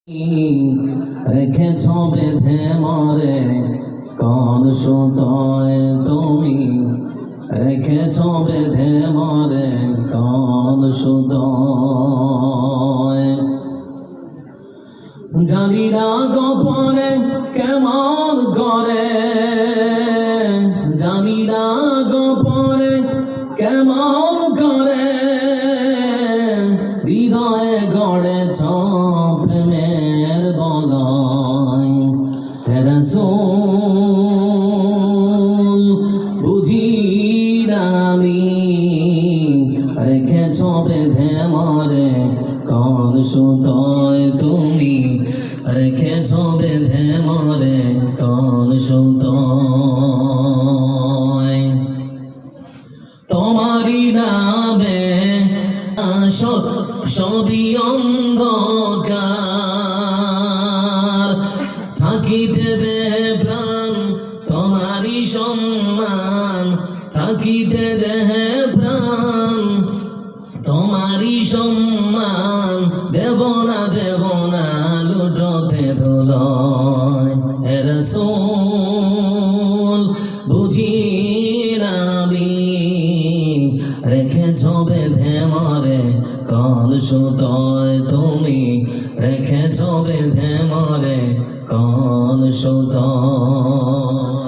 রেখেছ বেঁধে মরে কোন সুতোয় তুমি, রেখেছ বেঁধে মরে কোন সুতোয়। জানি না গোপনে কেমন করে, জানি না গোপনে কেমন করে হৃদয়ে গড়েছ প্রেমের বলয়। হে রাসূল বুঝি না আমি, রেখেছ বেঁধে মরে কোন সুতোয় তুমি, রেখেছ বেঁধে মরে কোন সুতোয়। তোমারি নামে সবই অন্ধকার, থাকিতে দে প্রাণ তোমারি সম্মান, থাকিতে দে প্রাণ তোমারি সম্মান। দেব না লুটোতে ধুলোয়। হে রাসূল বুঝি না আমি, রেখেছ বেঁধে মরে কোন সুতোয় তুমি, রেখেছ বেঁধে মরে কোন সুতোয়।